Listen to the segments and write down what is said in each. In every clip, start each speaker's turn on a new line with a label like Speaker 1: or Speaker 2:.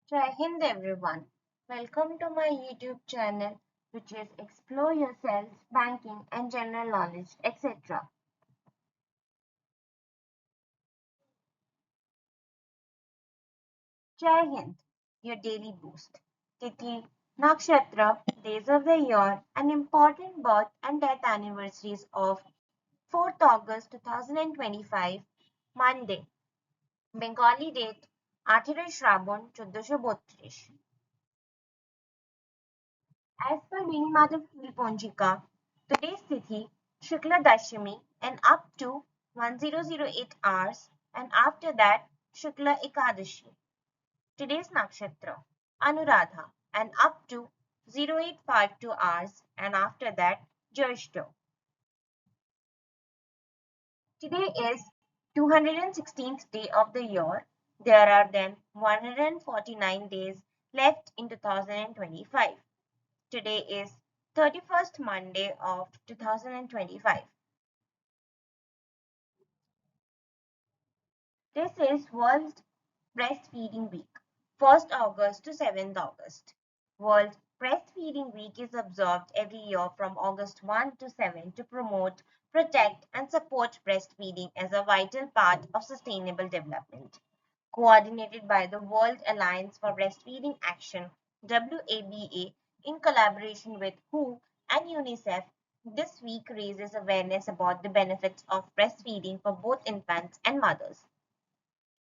Speaker 1: Jai Hind everyone. Welcome to my YouTube channel, which is Explore Yourself, Banking and General Knowledge, etc. Jai Hind, your daily boost. Tithi, Nakshatra, days of the year, and important birth and death anniversaries of 4th August 2025, Monday, Bengali date 8 Shrabon 1432. As per Vinimada Ponjika, today's Tithi, Shukla Dashami, and up to 1008 hours, and after that, Shukla Ekadashi. Today's Nakshatra, Anuradha, and up to 0852 hours, and after that, Jyeshta. Today is 216th day of the year. There are then 149 days left in 2025. Today is 31st Monday of 2025. This is World Breastfeeding Week, 1st August to 7th August. World Breastfeeding Week is observed every year from August 1 to 7 to promote, protect, and support breastfeeding as a vital part of sustainable development. Coordinated by the World Alliance for Breastfeeding Action (WABA) in collaboration with WHO and UNICEF, this week raises awareness about the benefits of breastfeeding for both infants and mothers.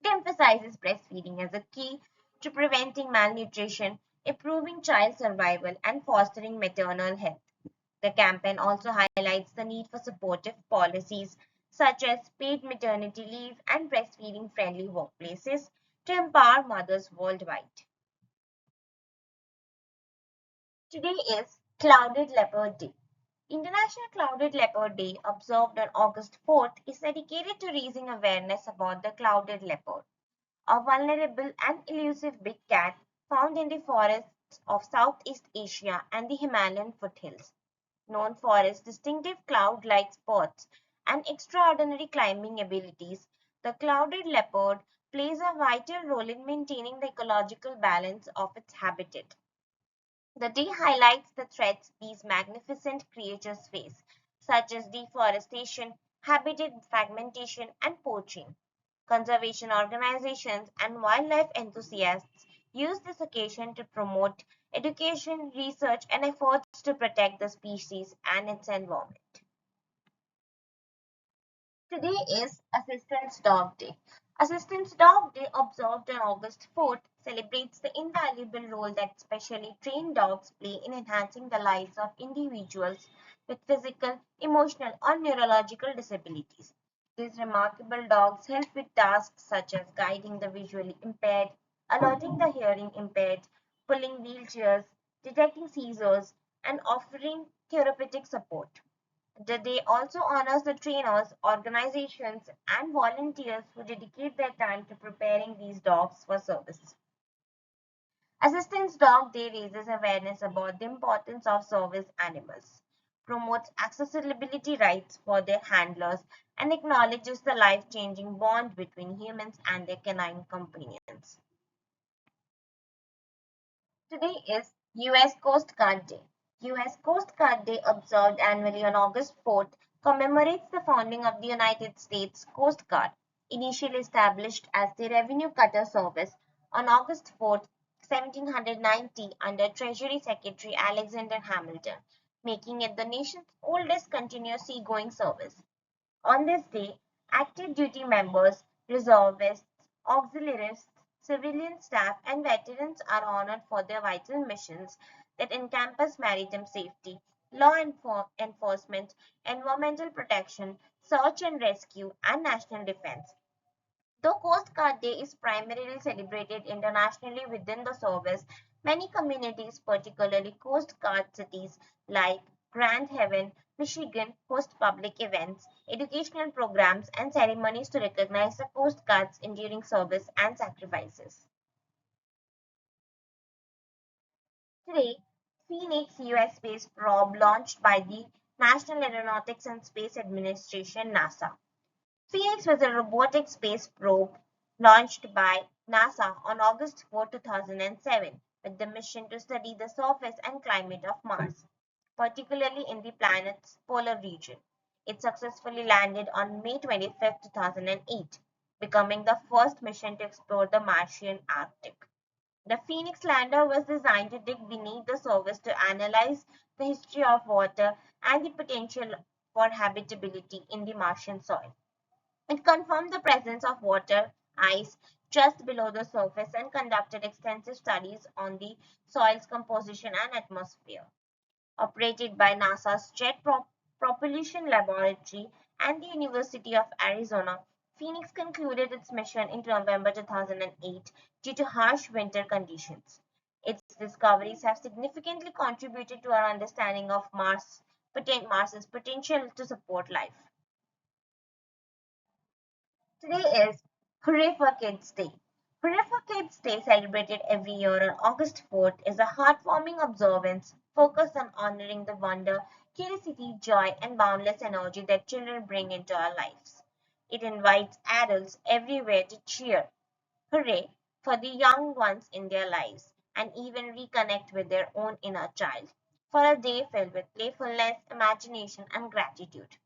Speaker 1: It emphasizes breastfeeding as a key to preventing malnutrition, improving child survival, and fostering maternal health. The campaign also highlights the need for supportive policies such as paid maternity leave and breastfeeding friendly workplaces to empower mothers worldwide. Today is Clouded Leopard Day. International Clouded Leopard Day, observed on August 4th, is dedicated to raising awareness about the clouded leopard, a vulnerable and elusive big cat found in the forests of Southeast Asia and the Himalayan foothills. Known for its distinctive cloud-like spots and extraordinary climbing abilities, the clouded leopard plays a vital role in maintaining the ecological balance of its habitat. The day highlights the threats these magnificent creatures face, such as deforestation, habitat fragmentation, and poaching. Conservation organizations and wildlife enthusiasts use this occasion to promote education, research, and efforts to protect the species and its environment. Today is Assistance Dog Day. Assistance Dog Day, observed on August 4th, celebrates the invaluable role that specially trained dogs play in enhancing the lives of individuals with physical, emotional, or neurological disabilities. These remarkable dogs help with tasks such as guiding the visually impaired, alerting the hearing impaired, pulling wheelchairs, detecting seizures, and offering therapeutic support. The day also honors the trainers, organizations, and volunteers who dedicate their time to preparing these dogs for service. Assistance Dog Day raises awareness about the importance of service animals, promotes accessibility rights for their handlers, and acknowledges the life changing bond between humans and their canine companions. Today is U.S. Coast Guard Day. U.S. Coast Guard Day, observed annually on August 4th, commemorates the founding of the United States Coast Guard, initially established as the Revenue Cutter Service on August 4th, 1790, under Treasury Secretary Alexander Hamilton, making it the nation's oldest continuous seagoing service. On this day, active duty members, reservists, auxiliaries, civilian staff, and veterans are honored for their vital missions that encompass maritime safety, enforcement, environmental protection, search and rescue, and national defense. Though Coast Guard Day is primarily celebrated internationally within the service, many communities, particularly Coast Guard cities like Grand Haven, Michigan, host public events, educational programs, and ceremonies to recognize the Coast Guard's enduring service and sacrifices. Today, Phoenix US space probe launched by the National Aeronautics and Space Administration (NASA). Phoenix was a robotic space probe launched by NASA on August 4, 2007, with the mission to study the surface and climate of Mars, particularly in the planet's polar region. It successfully landed on May 25, 2008, becoming the first mission to explore the Martian Arctic. The Phoenix lander was designed to dig beneath the surface to analyze the history of water and the potential for habitability in the Martian soil. It confirmed the presence of water, ice, just below the surface and conducted extensive studies on the soil's composition and atmosphere. Operated by NASA's Propulsion Laboratory and the University of Arizona, Phoenix concluded its mission in November 2008 due to harsh winter conditions. Its discoveries have significantly contributed to our understanding of Mars's potential to support life. Today is Hooray for Kids Day. Hooray for Kids Day, celebrated every year on August 4th, is a heartwarming observance focused on honoring the wonder, curiosity, joy, and boundless energy that children bring into our lives. It invites adults everywhere to cheer, hooray, for the young ones in their lives and even reconnect with their own inner child for a day filled with playfulness, imagination, and gratitude.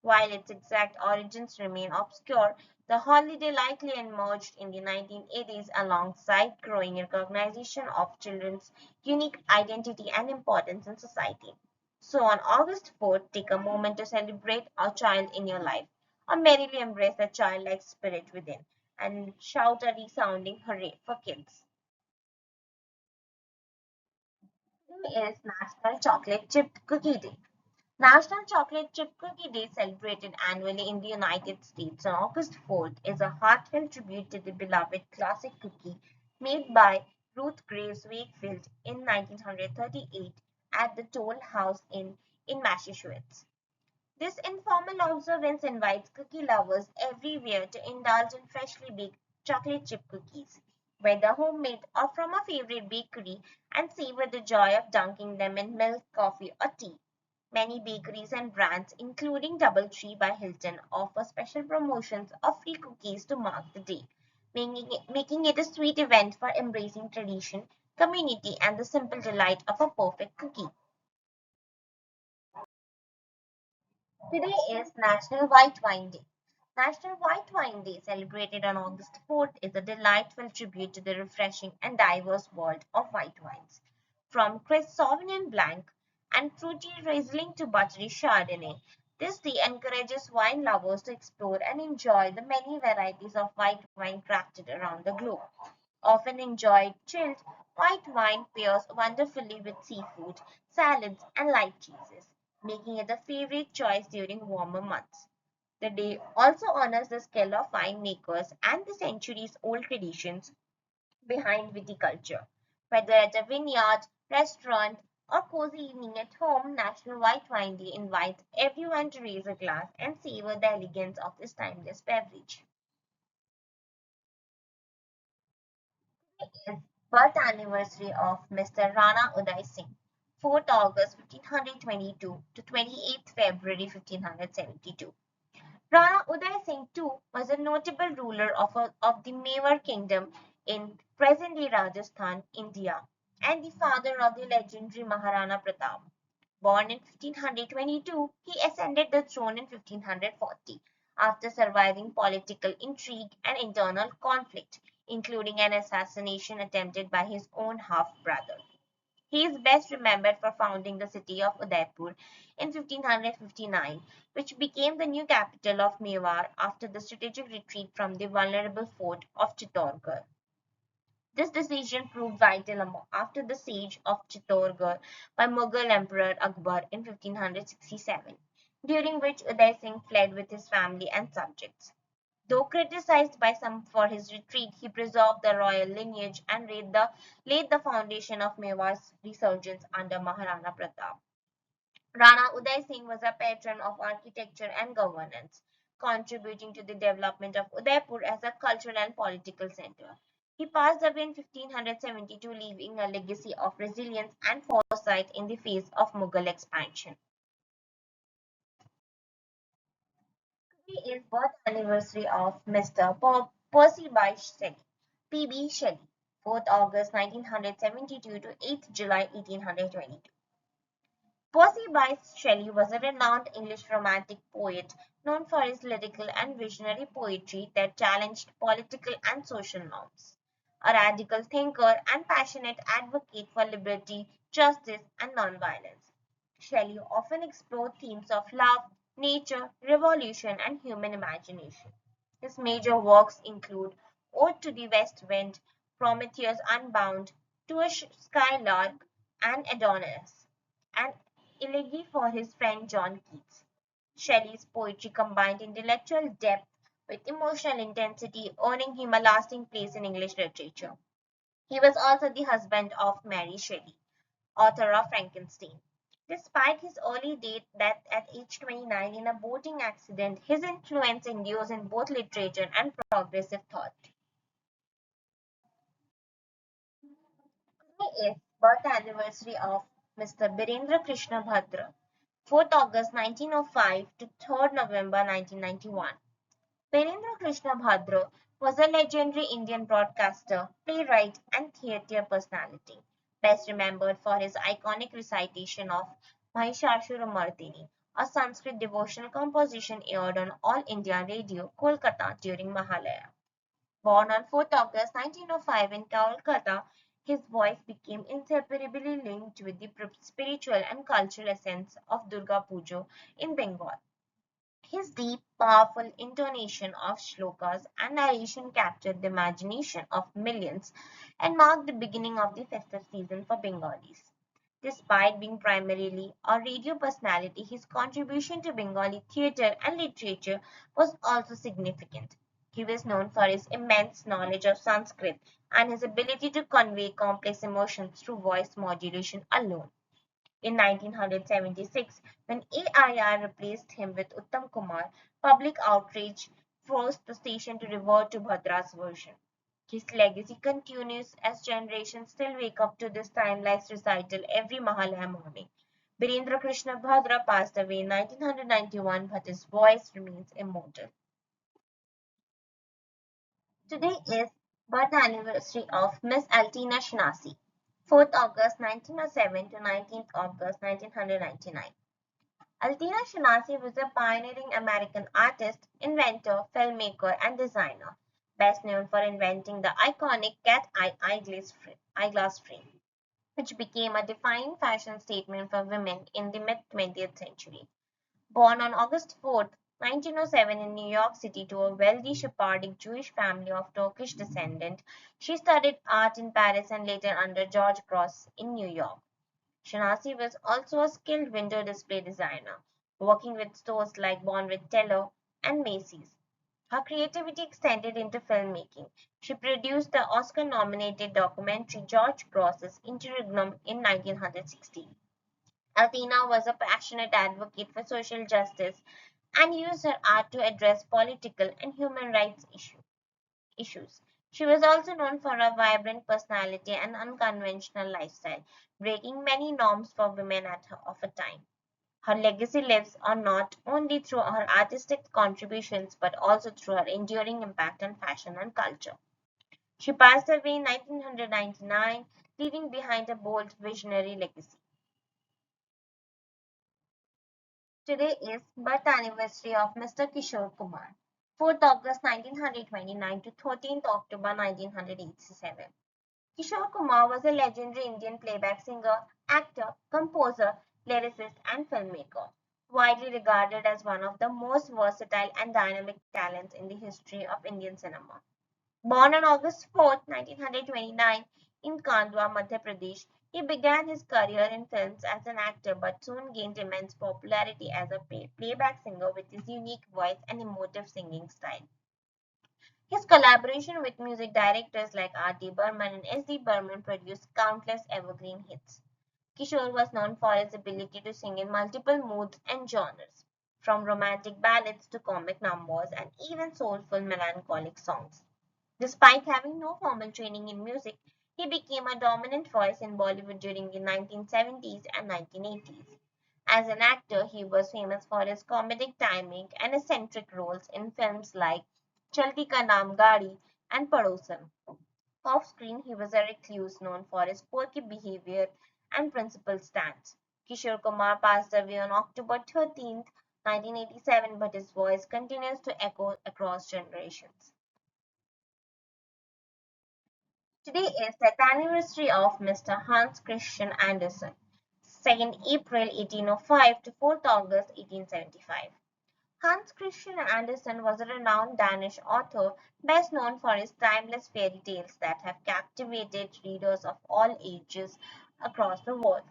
Speaker 1: While its exact origins remain obscure, the holiday likely emerged in the 1980s alongside growing recognition of children's unique identity and importance in society. So on August 4th, take a moment to celebrate a child in your life, or merrily embrace the childlike spirit within, and shout a resounding hooray for kids. Today is National Chocolate Chip Cookie Day. National Chocolate Chip Cookie Day, celebrated annually in the United States on August 4th, is a heartfelt tribute to the beloved classic cookie made by Ruth Graves Wakefield in 1938 at the Toll House in Massachusetts. This informal observance invites cookie lovers everywhere to indulge in freshly baked chocolate chip cookies, whether homemade or from a favorite bakery, and savor the joy of dunking them in milk, coffee, or tea. Many bakeries and brands, including Doubletree by Hilton, offer special promotions of free cookies to mark the day, making it a sweet event for embracing tradition, community, and the simple delight of a perfect cookie. Today is National White Wine Day. National White Wine Day, celebrated on August 4th, is a delightful tribute to the refreshing and diverse world of white wines. From crisp Sauvignon Blanc and fruity Riesling to buttery Chardonnay, this day encourages wine lovers to explore and enjoy the many varieties of white wine crafted around the globe. Often enjoyed chilled, white wine pairs wonderfully with seafood, salads, and light cheeses, making it a favorite choice during warmer months. The day also honors the skill of winemakers and the centuries old traditions behind viticulture. Whether at a vineyard, restaurant, or cozy evening at home, National White Wine Day invites everyone to raise a glass and savor the elegance of this timeless beverage. Is birth anniversary of Mr. Rana Uday Singh, 4th August 1522 to 28th February 1572. Rana Uday Singh too was a notable ruler of the Mewar kingdom in present-day Rajasthan, India, and the father of the legendary Maharana Pratap. Born in 1522, he ascended the throne in 1540 after surviving political intrigue and internal conflict, including an assassination attempted by his own half-brother. He is best remembered for founding the city of Udaipur in 1559, which became the new capital of Mewar after the strategic retreat from the vulnerable fort of Chittorgarh. This decision proved vital after the siege of Chittorgarh by Mughal Emperor Akbar in 1567, during which Uday Singh fled with his family and subjects. Though criticized by some for his retreat, he preserved the royal lineage and laid the foundation of Mewar's resurgence under Maharana Pratap. Rana Uday Singh was a patron of architecture and governance, contributing to the development of Udaipur as a cultural and political center. He passed away in 1572, leaving a legacy of resilience and foresight in the face of Mughal expansion. Today is birth anniversary of Mr. Percy Bysshe Shelley. P.B. Shelley, 4th August 1972 to 8th July 1822. Percy Bysshe Shelley was a renowned English Romantic poet known for his lyrical and visionary poetry that challenged political and social norms. A radical thinker and passionate advocate for liberty, justice, and nonviolence, Shelley often explored themes of love, nature, revolution, and human imagination. His major works include Ode to the West Wind, Prometheus Unbound, To a Skylark, and Adonis, and elegy for his friend John Keats. Shelley's poetry combined intellectual depth with emotional intensity, earning him a lasting place in English literature. He was also the husband of Mary Shelley, author of Frankenstein. Despite his early death at age 29 in a boating accident, his influence endures in both literature and progressive thought. Today is birth anniversary of Mr. Birendra Krishna Bhadra, 4th August 1905 to 3rd November 1991. Birendra Krishna Bhadra was a legendary Indian broadcaster, playwright, and theatre personality, best remembered for his iconic recitation of Mahishasuramardini, a Sanskrit devotional composition aired on All India Radio, Kolkata during Mahalaya. Born on 4th August 1905 in Kolkata, his voice became inseparably linked with the spiritual and cultural essence of Durga Puja in Bengal. His deep, powerful intonation of shlokas and narration captured the imagination of millions and marked the beginning of the festive season for Bengalis. Despite being primarily a radio personality, his contribution to Bengali theatre and literature was also significant. He was known for his immense knowledge of Sanskrit and his ability to convey complex emotions through voice modulation alone. In 1976, when AIR replaced him with Uttam Kumar, public outrage forced the station to revert to Bhadra's version. His legacy continues as generations still wake up to this timeless recital every Mahalaya morning. Birendra Krishna Bhadra passed away in 1991, but his voice remains immortal. Today is birth anniversary of Miss Altina Shinasi, 4th August 1907 to 19th August 1999. Altina Shinasi was a pioneering American artist, inventor, filmmaker, and designer, best known for inventing the iconic cat eye eyeglass frame, which became a defining fashion statement for women in the mid 20th century. Born on August 4th, 1907 in New York City to a wealthy Sephardic Jewish family of Turkish descent, she studied art in Paris and later under George Grosz in New York. Shanasi was also a skilled window display designer, working with stores like Bonwit Teller and Macy's. Her creativity extended into filmmaking. She produced the Oscar-nominated documentary George Grosz's Interregnum in 1916. Athena was a passionate advocate for social justice and used her art to address political and human rights issues. She was also known for her vibrant personality and unconventional lifestyle, breaking many norms for women of her time. Her legacy lives on not only through her artistic contributions but also through her enduring impact on fashion and culture. She passed away in 1999, leaving behind a bold, visionary legacy. Today is birth anniversary of Mr. Kishore Kumar, 4th August 1929 to 13th October 1987. Kishore Kumar was a legendary Indian playback singer, actor, composer, lyricist, and filmmaker, widely regarded as one of the most versatile and dynamic talents in the history of Indian cinema. Born on August 4th, 1929, in Khandwa, Madhya Pradesh, he began his career in films as an actor but soon gained immense popularity as a playback singer with his unique voice and emotive singing style. His collaboration with music directors like R.D. Burman and S.D. Burman produced countless evergreen hits. Kishore was known for his ability to sing in multiple moods and genres, from romantic ballads to comic numbers and even soulful melancholic songs. Despite having no formal training in music, he became a dominant voice in Bollywood during the 1970s and 1980s. As an actor, he was famous for his comedic timing and eccentric roles in films like Chalti Ka Naam Gaadi and Padosan. Off-screen, he was a recluse known for his quirky behavior and principled stance. Kishore Kumar passed away on October 13, 1987, but his voice continues to echo across generations. Today is the anniversary of Mr. Hans Christian Andersen, 2nd April 1805 to 4th August 1875. Hans Christian Andersen was a renowned Danish author, best known for his timeless fairy tales that have captivated readers of all ages across the world.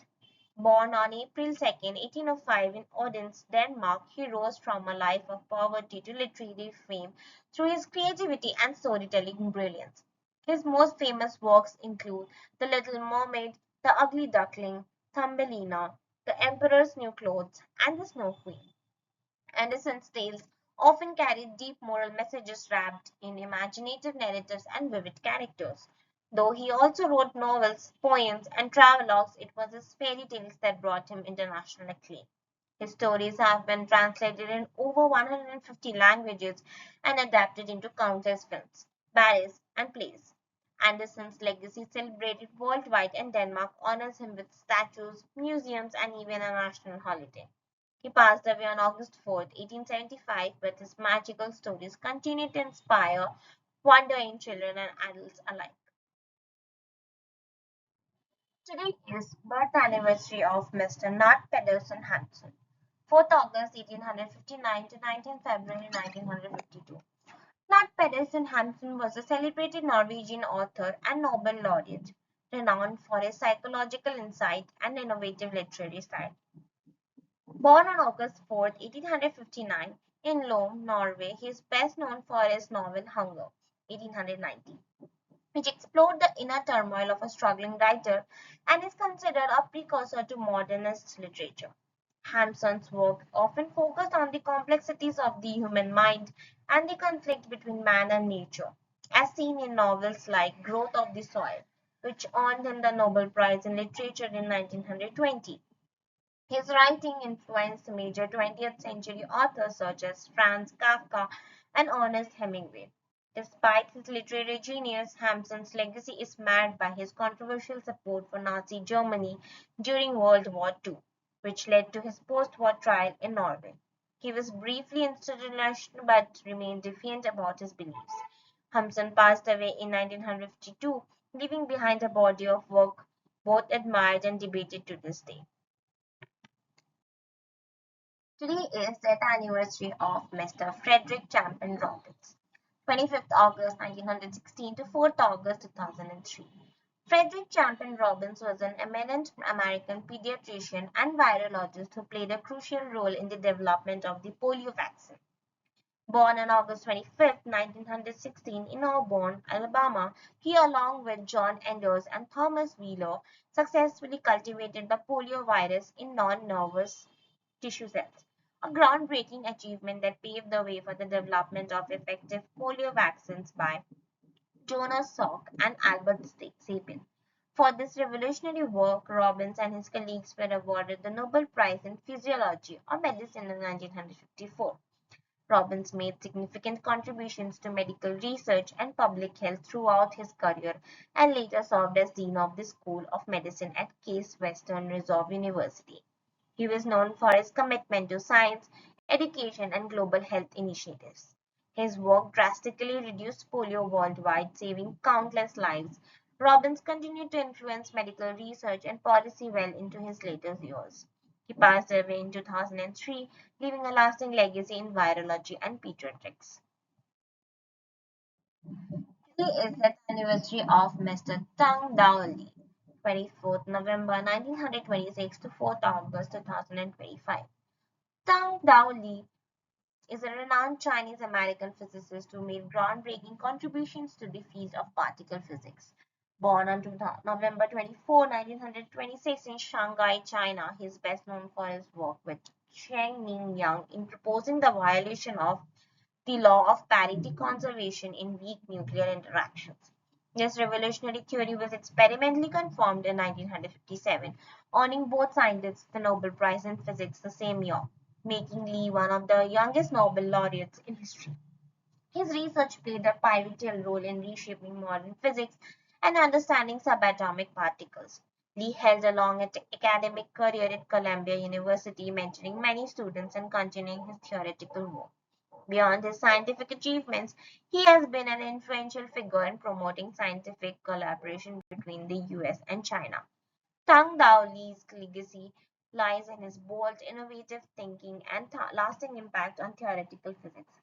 Speaker 1: Born on April 2, 1805 in Odense, Denmark, he rose from a life of poverty to literary fame through his creativity and storytelling brilliance. His most famous works include The Little Mermaid, The Ugly Duckling, Thumbelina, The Emperor's New Clothes, and The Snow Queen. Anderson's tales often carried deep moral messages wrapped in imaginative narratives and vivid characters. Though he also wrote novels, poems, and travelogues, it was his fairy tales that brought him international acclaim. His stories have been translated in over 150 languages and adapted into countless films, ballets, and plays. Anderson's legacy is celebrated worldwide, and Denmark honors him with statues, museums, and even a national holiday. He passed away on August 4, 1875, but his magical stories continue to inspire wonder in children and adults alike. Today is birth anniversary of Mr. Nat Pedersen Hansen, 4th August 1859 to 19th February 1952. Nat Pedersen Hansen was a celebrated Norwegian author and Nobel laureate, renowned for his psychological insight and innovative literary style. Born on August 4, 1859, in Lom, Norway, he is best known for his novel Hunger, 1890, which explored the inner turmoil of a struggling writer and is considered a precursor to modernist literature. Hampson's work often focused on the complexities of the human mind and the conflict between man and nature, as seen in novels like Growth of the Soil, which earned him the Nobel Prize in Literature in 1920. His writing influenced major 20th century authors such as Franz Kafka and Ernest Hemingway. Despite his literary genius, Hampson's legacy is marred by his controversial support for Nazi Germany during World War II, which led to his post-war trial in Norway. He was briefly institutionalized but remained defiant about his beliefs. Hampson passed away in 1952, leaving behind a body of work both admired and debated to this day. Today is the anniversary of Mr. Frederick Chapman Robbins, 25th August 1916 to 4th August 2003. Frederick Chapman Robbins was an eminent American pediatrician and virologist who played a crucial role in the development of the polio vaccine. Born on August 25, 1916 in Auburn, Alabama, he along with John Enders and Thomas Wheeler successfully cultivated the polio virus in non-nervous tissue cells, a groundbreaking achievement that paved the way for the development of effective polio vaccines by Jonas Salk and Albert Sabin. For this revolutionary work, Robbins and his colleagues were awarded the Nobel Prize in Physiology or Medicine in 1954. Robbins made significant contributions to medical research and public health throughout his career and later served as Dean of the School of Medicine at Case Western Reserve University. He was known for his commitment to science, education, and global health initiatives. His work drastically reduced polio worldwide, saving countless lives. Robbins continued to influence medical research and policy well into his later years. He passed away in 2003, leaving a lasting legacy in virology and pediatrics. Today is the anniversary of Mr. Tang Dao Li, 24th November 1926 to 4th August 2025. Tang Dao Li is a renowned Chinese American physicist who made groundbreaking contributions to the field of particle physics. Born on November 24, 1926 in Shanghai, China, he is best known for his work with Chen Ning Yang in proposing the violation of the law of parity conservation in weak nuclear interactions. This revolutionary theory was experimentally confirmed in 1957, earning both scientists the Nobel Prize in Physics the same year, making Li one of the youngest Nobel laureates in history. His research played a pivotal role in reshaping modern physics and understanding subatomic particles. Lee held a long academic career at Columbia University, mentoring many students and continuing his theoretical work. Beyond his scientific achievements, he has been an influential figure in promoting scientific collaboration between the US and China. Tang Dao Li's legacy lies in his bold, innovative thinking and lasting impact on theoretical physics.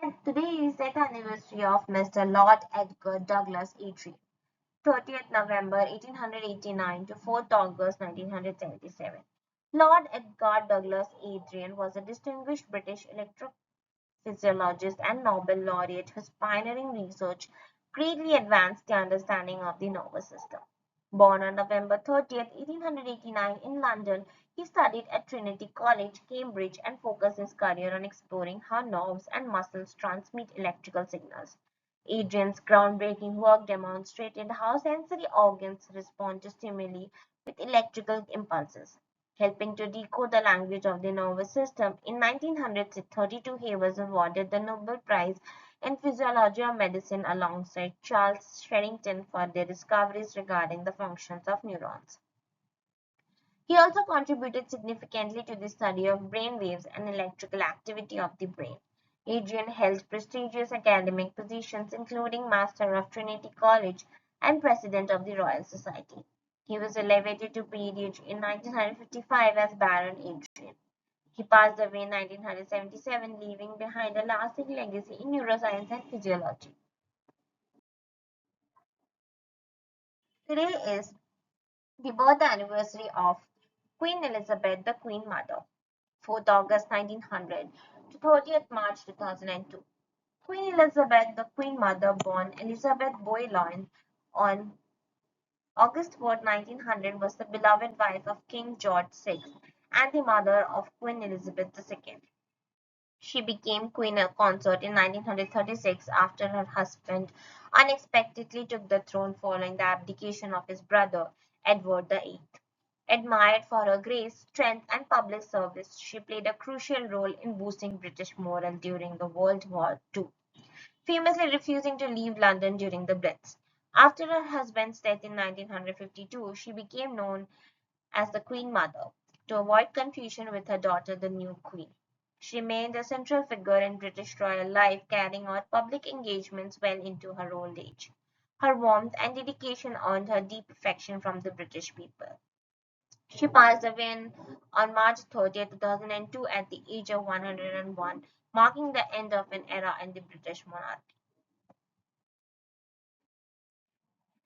Speaker 1: And today is the anniversary of Mr. Lord Edgar Douglas Adrian, 30th November 1889 to 4th August 1977. Lord Edgar Douglas Adrian was a distinguished British electrophysiologist and Nobel laureate whose pioneering research greatly advanced the understanding of the nervous system. Born on November 30th, 1889 in London, he studied at Trinity College, Cambridge and focused his career on exploring how nerves and muscles transmit electrical signals. Adrian's groundbreaking work demonstrated how sensory organs respond to stimuli with electrical impulses, helping to decode the language of the nervous system. In 1932, he was awarded the Nobel Prize in Physiology or Medicine alongside Charles Sherrington for their discoveries regarding the functions of neurons. He also contributed significantly to the study of brain waves and electrical activity of the brain. Adrian held prestigious academic positions, including Master of Trinity College and President of the Royal Society. He was elevated to peerage in 1955 as Baron Adrian. He passed away in 1977, leaving behind a lasting legacy in neuroscience and physiology. Today is the birth anniversary of Queen Elizabeth, the Queen Mother, 4th August 1900 to 30th March 2002. Queen Elizabeth, the Queen Mother, born Elizabeth Boylan on August 4, 1900, was the beloved wife of King George VI and the mother of Queen Elizabeth II. She became queen consort in 1936 after her husband unexpectedly took the throne following the abdication of his brother, Edward VIII. Admired for her grace, strength, and public service, she played a crucial role in boosting British morale during the World War II, famously refusing to leave London during the Blitz. After her husband's death in 1952, she became known as the Queen Mother, to avoid confusion with her daughter, the new Queen. She remained a central figure in British royal life, carrying out public engagements well into her old age. Her warmth and dedication earned her deep affection from the British people. She passed away on March 30, 2002, at the age of 101, marking the end of an era in the British monarchy.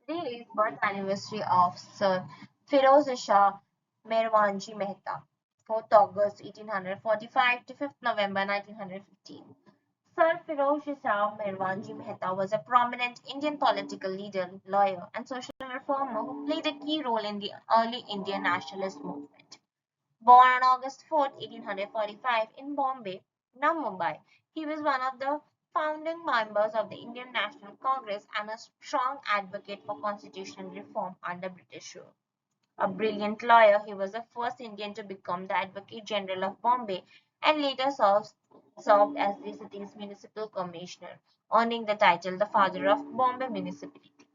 Speaker 1: Today is birth anniversary of Sir Firoz Shah Merwanji Mehta, 4th August 1845 to 5th November 1915. Sir Firoz Shah Merwanji Mehta was a prominent Indian political leader, lawyer, and social reformer who played a key role in the early Indian nationalist movement. Born on August 4, 1845 in Bombay, now Mumbai, he was one of the founding members of the Indian National Congress and a strong advocate for constitutional reform under British rule. A brilliant lawyer, he was the first Indian to become the Advocate General of Bombay and later served as the city's municipal commissioner, earning the title the Father of Bombay Municipality.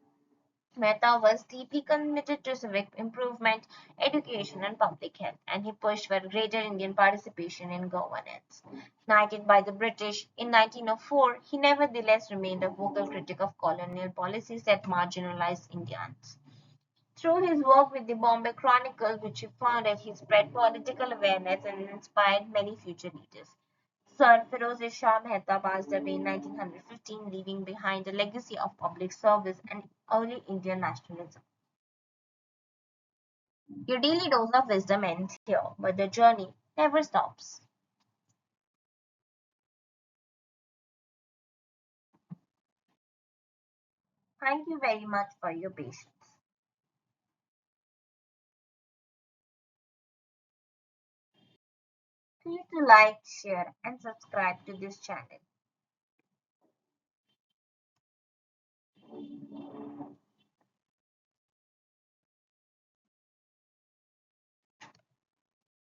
Speaker 1: Mehta was deeply committed to civic improvement, education, and public health, and he pushed for greater Indian participation in governance. Knighted by the British in 1904, he nevertheless remained a vocal critic of colonial policies that marginalized Indians. Through his work with the Bombay Chronicle, which he founded, he spread political awareness and inspired many future leaders. Sir Firoz Shah Mehta passed away in 1915, leaving behind a legacy of public service and early Indian nationalism. Your daily dose of wisdom ends here, but the journey never stops. Thank you very much for your patience. Please to like, share, and subscribe to this channel.